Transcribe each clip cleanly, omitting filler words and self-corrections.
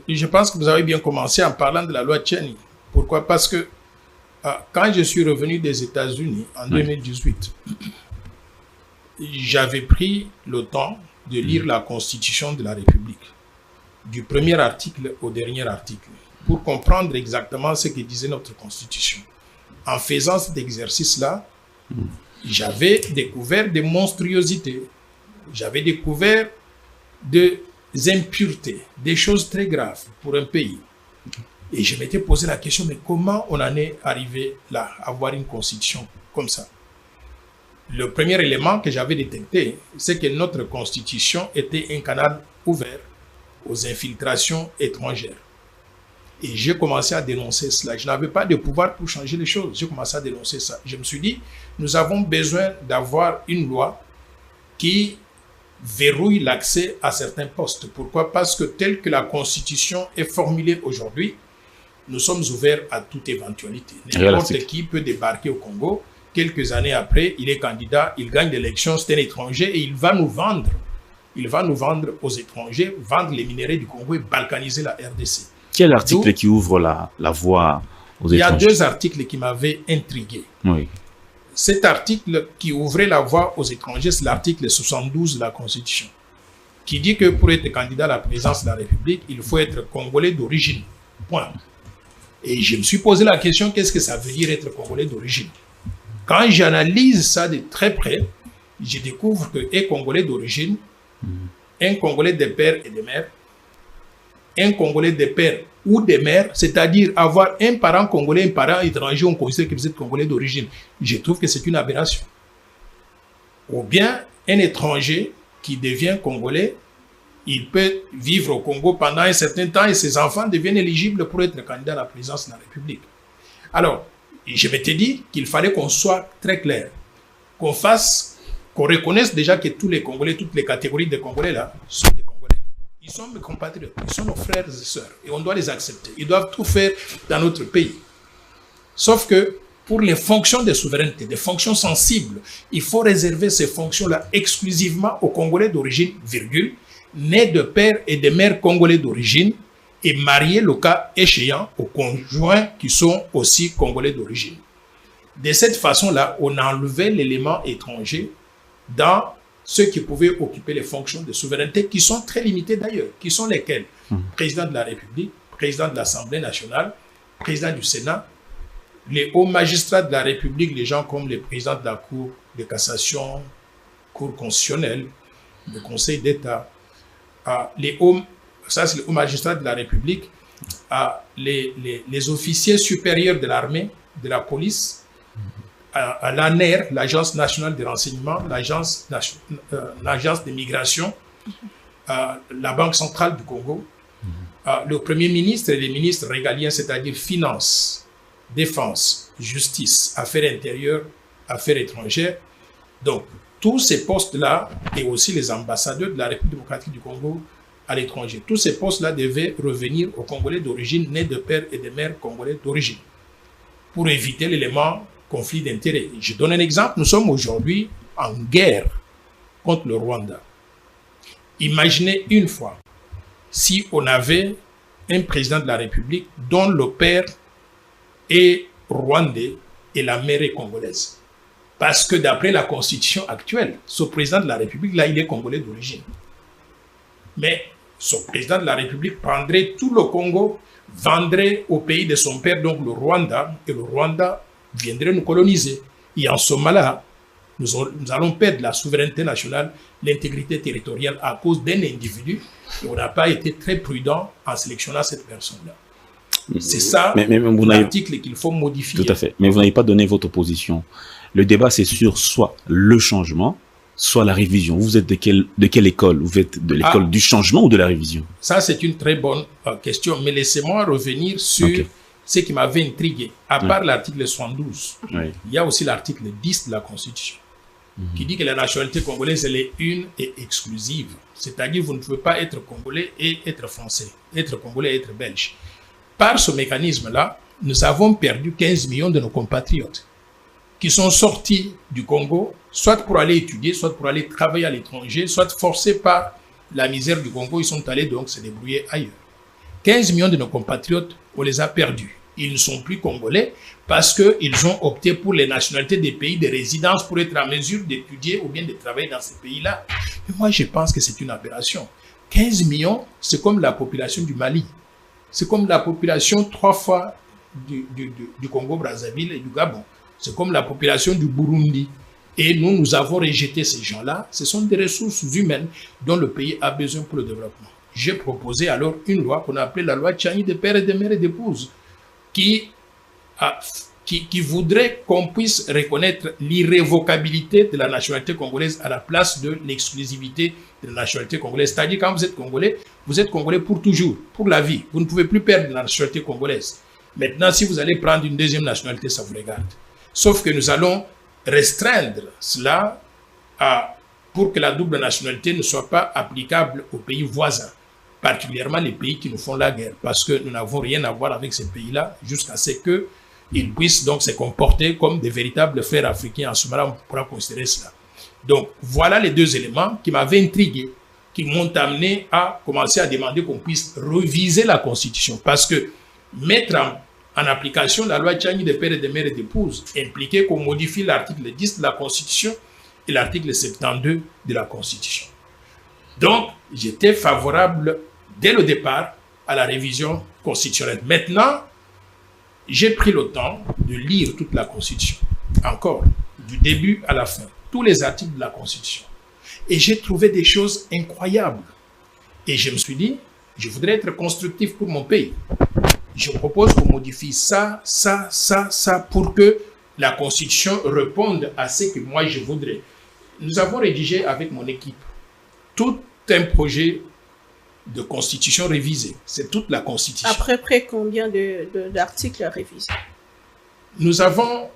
Je pense que vous avez bien commencé en parlant de la loi Tchani. Pourquoi? Parce que quand je suis revenu des États-Unis en 2018, j'avais pris le temps de lire la Constitution de la République, du premier article au dernier article, pour comprendre exactement ce que disait notre Constitution. En faisant cet exercice-là, j'avais découvert des monstruosités, j'avais découvert des impuretés, des choses très graves pour un pays. Et je m'étais posé la question, mais comment on en est arrivé là, à avoir une constitution comme ça? Le premier élément que j'avais détecté, c'est que notre constitution était un canal ouvert aux infiltrations étrangères. Et j'ai commencé à dénoncer cela. Je n'avais pas de pouvoir pour changer les choses. J'ai commencé à dénoncer ça. Je me suis dit, nous avons besoin d'avoir une loi qui verrouille l'accès à certains postes. Pourquoi? Parce que tel que la Constitution est formulée aujourd'hui, nous sommes ouverts à toute éventualité. N'importe qui peut débarquer au Congo. Quelques années après, il est candidat, il gagne l'élection, c'est un étranger et il va nous vendre. Il va nous vendre aux étrangers, vendre les minéraux du Congo et balkaniser la RDC. Quel article qui ouvre la voie aux étrangers? Il y a deux articles qui m'avaient intrigué. Oui. Cet article qui ouvrait la voie aux étrangers, c'est l'article 72 de la Constitution, qui dit que pour être candidat à la présidence de la République, il faut être congolais d'origine. Point. Et je me suis posé la question, qu'est-ce que ça veut dire être congolais d'origine? Quand j'analyse ça de très près, je découvre que un congolais d'origine, un congolais de père et de mère, un congolais de père ou de mère, c'est-à-dire avoir un parent congolais, un parent étranger, on considère que vous êtes congolais d'origine. Je trouve que c'est une aberration. Ou bien un étranger qui devient congolais, il peut vivre au Congo pendant un certain temps et ses enfants deviennent éligibles pour être candidats à la présidence de la République. Alors, je m'étais dit qu'il fallait qu'on soit très clair, qu'on reconnaisse déjà que tous les Congolais, toutes les catégories de Congolais là, sont des Congolais. Ils sont mes compatriotes, ils sont nos frères et sœurs, et on doit les accepter. Ils doivent tout faire dans notre pays. Sauf que pour les fonctions de souveraineté, des fonctions sensibles, il faut réserver ces fonctions-là exclusivement aux Congolais d'origine, virgule, nés de père et de mère congolais d'origine, et mariés, le cas échéant, aux conjoints qui sont aussi congolais d'origine. De cette façon-là, on enlevait l'élément étranger dans ceux qui pouvaient occuper les fonctions de souveraineté, qui sont très limitées d'ailleurs, qui sont lesquels? Président de la République, président de l'Assemblée nationale, président du Sénat, les hauts magistrats de la République, les gens comme les présidents de la Cour de cassation, Cour constitutionnelle, le Conseil d'État, ça c'est les hauts magistrats de la République, les officiers supérieurs de l'armée, de la police, à l'ANER, l'Agence nationale de renseignement, l'Agence de migration, la Banque centrale du Congo, le Premier ministre et les ministres régaliens, c'est-à-dire Finances, Défense, Justice, Affaires intérieures, Affaires étrangères. Donc, tous ces postes-là, et aussi les ambassadeurs de la République démocratique du Congo à l'étranger, tous ces postes-là devaient revenir aux Congolais d'origine, nés de père et de mère congolais d'origine, pour éviter l'élément conflit d'intérêts. Je donne un exemple, nous sommes aujourd'hui en guerre contre le Rwanda. Imaginez une fois, si on avait un président de la République dont le père est rwandais et la mère est congolaise. Parce que d'après la constitution actuelle, ce président de la République, là, il est congolais d'origine. Mais ce président de la République prendrait tout le Congo, vendrait au pays de son père, donc le Rwanda, et le Rwanda viendrait nous coloniser. Et en ce moment-là, nous allons perdre la souveraineté nationale, l'intégrité territoriale à cause d'un individu, et on n'a pas été très prudent en sélectionnant cette personne-là. C'est ça l'article qu'il faut modifier. Tout à fait. Mais vous n'avez pas donné votre position. Le débat, c'est sur soit le changement, soit la révision. Vous êtes de quelle école? Vous êtes de l'école du changement ou de la révision? Ça, c'est une très bonne question. Mais laissez-moi revenir sur ce qui m'avait intrigué. À part l'article 72, il y a aussi l'article 10 de la Constitution qui dit que la nationalité congolaise, elle est une et exclusive. C'est-à-dire vous ne pouvez pas être congolais et être français, être congolais et être belge. Par ce mécanisme-là, nous avons perdu 15 millions de nos compatriotes qui sont sortis du Congo, soit pour aller étudier, soit pour aller travailler à l'étranger, soit forcés par la misère du Congo, ils sont allés donc se débrouiller ailleurs. 15 millions de nos compatriotes, on les a perdus. Ils ne sont plus congolais parce qu'ils ont opté pour les nationalités des pays de résidence pour être en mesure d'étudier ou bien de travailler dans ces pays-là. Mais moi, je pense que c'est une aberration. 15 millions, c'est comme la population du Mali. C'est comme la population 3 fois du Congo-Brazzaville et du Gabon. C'est comme la population du Burundi. Et nous avons rejeté ces gens-là. Ce sont des ressources humaines dont le pays a besoin pour le développement. J'ai proposé alors une loi qu'on a appelée la loi Tchani de père et de mère et d'épouse, qui voudrait qu'on puisse reconnaître l'irrévocabilité de la nationalité congolaise à la place de l'exclusivité de la nationalité congolaise. C'est-à-dire, quand vous êtes Congolais pour toujours, pour la vie. Vous ne pouvez plus perdre la nationalité congolaise. Maintenant, si vous allez prendre une deuxième nationalité, ça vous regarde. Sauf que nous allons restreindre cela pour que la double nationalité ne soit pas applicable aux pays voisins, particulièrement les pays qui nous font la guerre, parce que nous n'avons rien à voir avec ces pays-là jusqu'à ce qu'ils puissent donc se comporter comme des véritables frères africains. En ce moment-là, on pourra considérer cela. Donc, voilà les deux éléments qui m'avaient intrigué, qui m'ont amené à commencer à demander qu'on puisse réviser la Constitution. Parce que mettre en application la loi Tchani de père et de mère et d'épouse impliquait qu'on modifie l'article 10 de la Constitution et l'article 72 de la Constitution. Donc, j'étais favorable dès le départ à la révision constitutionnelle. Maintenant, j'ai pris le temps de lire toute la Constitution, encore, du début à la fin, tous les articles de la Constitution. Et j'ai trouvé des choses incroyables. Et je me suis dit, je voudrais être constructif pour mon pays. Je propose qu'on modifie ça, pour que la Constitution réponde à ce que moi je voudrais. Nous avons rédigé avec mon équipe tout un projet de Constitution révisée. C'est toute la Constitution. Après près combien d'articles révisés? Nous avons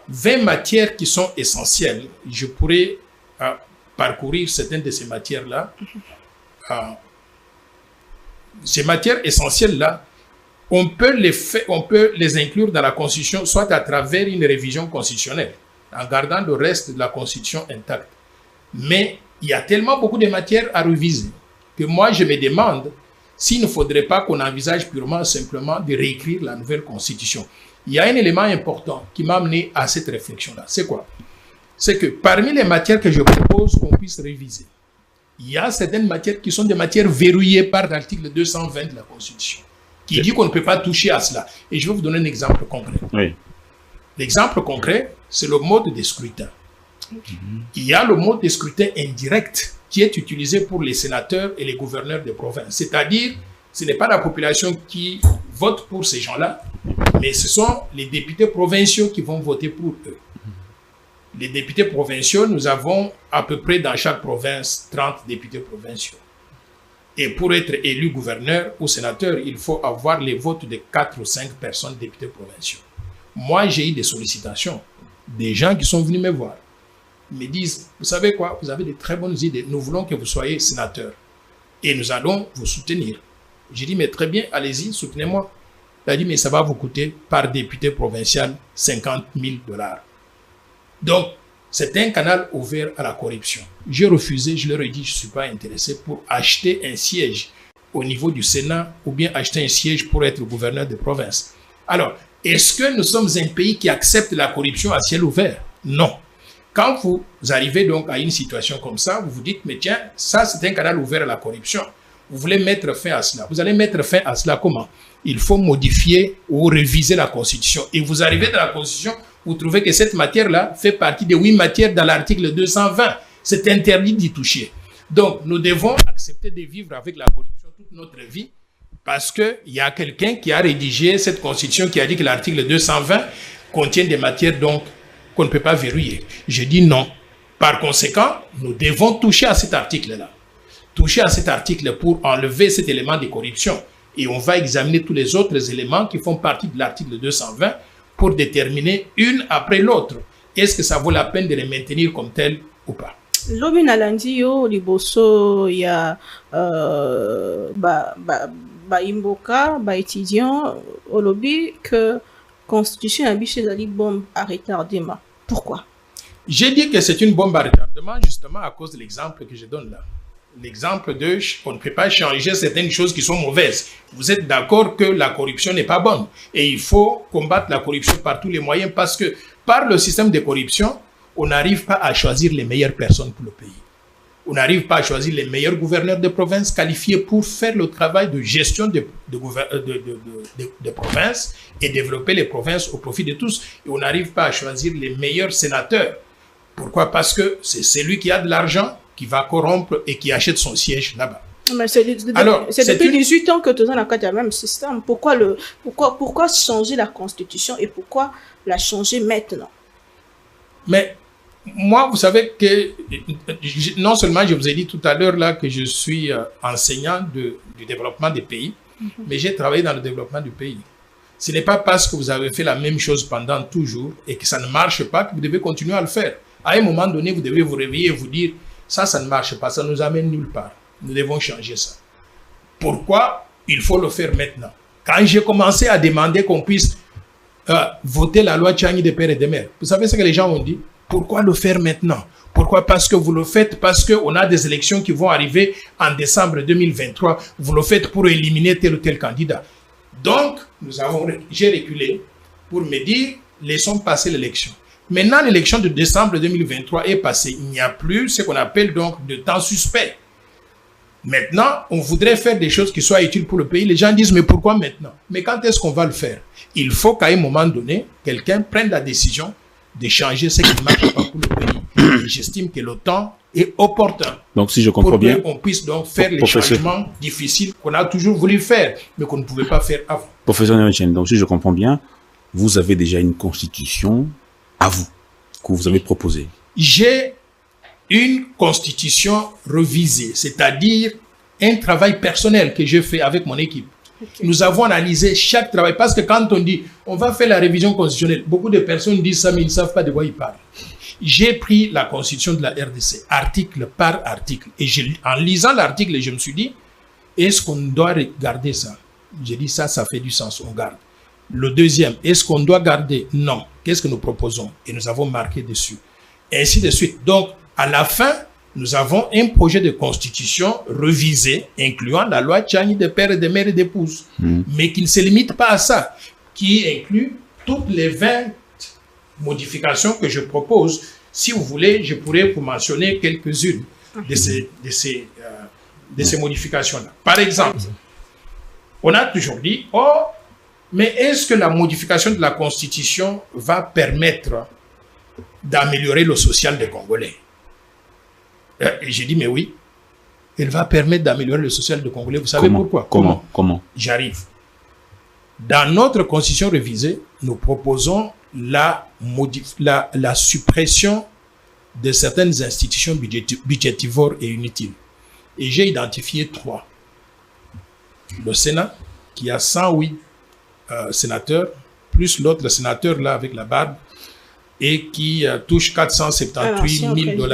20 matières qui sont essentielles. Je pourrais parcourir certaines de ces matières-là. Ces matières essentielles-là, on peut les inclure dans la Constitution, soit à travers une révision constitutionnelle, en gardant le reste de la Constitution intacte. Mais il y a tellement beaucoup de matières à réviser que moi, je me demande s'il ne faudrait pas qu'on envisage purement simplement de réécrire la nouvelle Constitution. Il y a un élément important qui m'a amené à cette réflexion-là. C'est quoi? C'est que parmi les matières que je propose qu'on puisse réviser, il y a certaines matières qui sont des matières verrouillées par l'article 220 de la Constitution, qui dit qu'on ne peut pas toucher à cela. Et je vais vous donner un exemple concret. Oui. L'exemple concret, c'est le mode de scrutin. Il y a le mode de scrutin indirect qui est utilisé pour les sénateurs et les gouverneurs de province. C'est-à-dire, ce n'est pas la population qui vote pour ces gens-là, mais ce sont les députés provinciaux qui vont voter pour eux. Les députés provinciaux, nous avons à peu près dans chaque province 30 députés provinciaux. Et pour être élu gouverneur ou sénateur, il faut avoir les votes de 4 ou 5 personnes députés provinciaux. Moi, j'ai eu des sollicitations, des gens qui sont venus me voir. Ils me disent, vous savez quoi, vous avez de très bonnes idées, nous voulons que vous soyez sénateur. Et nous allons vous soutenir. J'ai dit, mais très bien, allez-y, soutenez-moi. Il a dit, mais ça va vous coûter par député provincial 50 000 $. Donc, c'est un canal ouvert à la corruption. J'ai refusé, je leur ai dit, je ne suis pas intéressé pour acheter un siège au niveau du Sénat ou bien acheter un siège pour être gouverneur de province. Alors, est-ce que nous sommes un pays qui accepte la corruption à ciel ouvert? Non. Quand vous arrivez donc à une situation comme ça, vous vous dites, mais tiens, ça c'est un canal ouvert à la corruption. Vous voulez mettre fin à cela. Vous allez mettre fin à cela comment? Il faut modifier ou réviser la Constitution. Et vous arrivez dans la Constitution, vous trouvez que cette matière-là fait partie des 8 matières dans l'article 220. C'est interdit d'y toucher. Donc, nous devons accepter de vivre avec la corruption toute notre vie parce qu'il y a quelqu'un qui a rédigé cette Constitution qui a dit que l'article 220 contient des matières donc qu'on ne peut pas verrouiller. Je dis non. Par conséquent, nous devons toucher à cet article-là. Toucher à cet article pour enlever cet élément de corruption. Et on va examiner tous les autres éléments qui font partie de l'article 220 pour déterminer une après l'autre. Est-ce que ça vaut la peine de les maintenir comme tel ou pas? Lobi nalandi yo liboso ya imboka étudiant au lobby que constitution abiche ezali bombe à retardement. Pourquoi? J'ai dit que c'est une bombe à retardement justement à cause de l'exemple que je donne là. l'exemple de on ne peut pas changer certaines choses qui sont mauvaises. Vous êtes d'accord que la corruption n'est pas bonne et il faut combattre la corruption par tous les moyens parce que par le système de corruption, on n'arrive pas à choisir les meilleures personnes pour le pays. On n'arrive pas à choisir les meilleurs gouverneurs de province qualifiés pour faire le travail de gestion de province et développer les provinces au profit de tous. Et on n'arrive pas à choisir les meilleurs sénateurs. Pourquoi? Parce que c'est celui qui a de l'argent qui va corrompre et qui achète son siège là-bas. Mais c'est depuis 18 ans que tu as le même système. Pourquoi changer la Constitution et pourquoi la changer maintenant? Mais moi, vous savez que non seulement je vous ai dit tout à l'heure là que je suis enseignant du développement des pays, mais j'ai travaillé dans le développement du pays. Ce n'est pas parce que vous avez fait la même chose pendant toujours et que ça ne marche pas que vous devez continuer à le faire. À un moment donné, vous devez vous réveiller et vous dire ça ne marche pas, ça ne nous amène nulle part. Nous devons changer ça. Pourquoi il faut le faire maintenant? Quand j'ai commencé à demander qu'on puisse voter la loi Tchani des pères et des mères, vous savez ce que les gens ont dit? Pourquoi le faire maintenant? Pourquoi? Parce que vous le faites, parce qu'on a des élections qui vont arriver en décembre 2023. Vous le faites pour éliminer tel ou tel candidat. Donc, j'ai reculé pour me dire, laissons passer l'élection. Maintenant, l'élection de décembre 2023 est passée. Il n'y a plus ce qu'on appelle donc de temps suspect. Maintenant, on voudrait faire des choses qui soient utiles pour le pays. Les gens disent, mais pourquoi maintenant? Mais quand est-ce qu'on va le faire? Il faut qu'à un moment donné, quelqu'un prenne la décision de changer ce qui ne marche pas pour le pays. Et j'estime que le temps est opportun. Donc, si je comprends bien, pour qu'on puisse donc faire les changements difficiles qu'on a toujours voulu faire, mais qu'on ne pouvait pas faire avant. Professeur Nerichen, donc si je comprends bien, vous avez déjà une constitution à vous, que vous avez proposée. J'ai une constitution revisée, c'est-à-dire un travail personnel que j'ai fait avec mon équipe. Okay. Nous avons analysé chaque travail, parce que quand on dit on va faire la révision constitutionnelle, beaucoup de personnes disent ça, mais ils ne savent pas de quoi ils parlent. J'ai pris la constitution de la RDC, article par article, et en lisant l'article, je me suis dit, est-ce qu'on doit garder ça? J'ai dit ça fait du sens, on garde. Le deuxième, est-ce qu'on doit garder? Non. Qu'est-ce que nous proposons? Et nous avons marqué dessus. Et ainsi de suite. Donc, à la fin, nous avons un projet de constitution revisé, incluant la loi Tchani des pères et des mères et d'épouses, mais qui ne se limite pas à ça, qui inclut toutes les 20 modifications que je propose. Si vous voulez, je pourrais vous mentionner quelques-unes de ces modifications-là. Par exemple, on a toujours dit, mais est-ce que la modification de la Constitution va permettre d'améliorer le social des Congolais? Et j'ai dit, mais oui, elle va permettre d'améliorer le social des Congolais. Vous savez pourquoi? Comment? J'arrive. Dans notre Constitution révisée, nous proposons la suppression de certaines institutions budgétivores et inutiles. Et j'ai identifié 3. Le Sénat, qui a 108 sénateurs, plus l'autre sénateur là avec la barbe, et qui touche 478 000 $.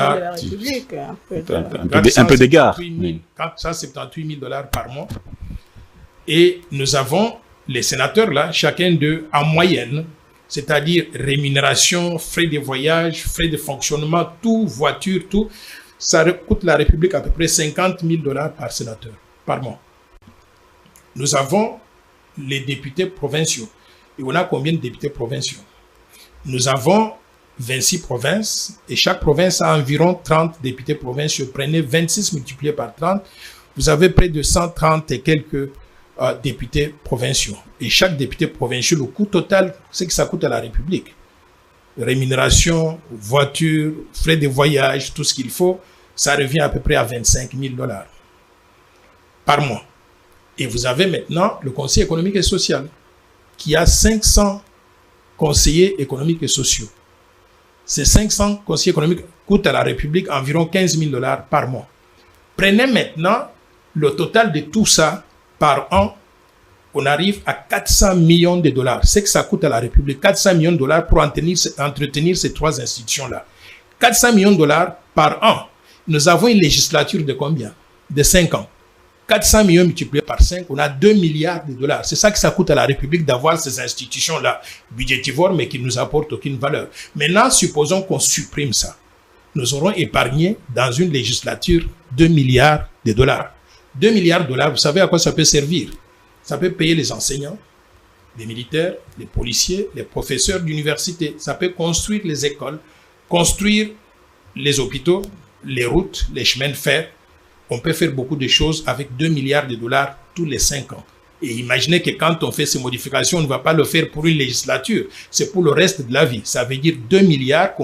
Un peu d'égard. 478 000 $ par mois. Et nous avons les sénateurs là, chacun d'eux en moyenne, c'est-à-dire rémunération, frais de voyage, frais de fonctionnement, tout, voiture, tout, ça coûte la République à peu près 50 000 $ par sénateur, par mois. Nous avons les députés provinciaux. Et on a combien de députés provinciaux? Nous avons 26 provinces et chaque province a environ 30 députés provinciaux. Prenez 26 multiplié par 30, vous avez près de 130 et quelques députés provinciaux. Et chaque député provincial, le coût total, c'est que ça coûte à la République. Rémunération, voiture, frais de voyage, tout ce qu'il faut, ça revient à peu près à 25 000 $ par mois. Et vous avez maintenant le Conseil économique et social qui a 500 conseillers économiques et sociaux. Ces 500 conseillers économiques coûtent à la République environ 15 000 $ par mois. Prenez maintenant le total de tout ça par an, on arrive à 400 millions de $. C'est que ça coûte à la République, 400 millions de $ pour entretenir ces 3 institutions-là. 400 millions de $ par an. Nous avons une législature de combien? De 5 ans. 400 millions multipliés par 5, on a 2 milliards de $. C'est ça que ça coûte à la République d'avoir ces institutions-là budgétivores, mais qui ne nous apportent aucune valeur. Maintenant, supposons qu'on supprime ça. Nous aurons épargné dans une législature 2 milliards de dollars. 2 milliards de dollars, vous savez à quoi ça peut servir? Ça peut payer les enseignants, les militaires, les policiers, les professeurs d'université. Ça peut construire les écoles, construire les hôpitaux, les routes, les chemins de fer. On peut faire beaucoup de choses avec 2 milliards de dollars tous les 5 ans. Et imaginez que quand on fait ces modifications, on ne va pas le faire pour une législature. C'est pour le reste de la vie. Ça veut dire 2 milliards qu'on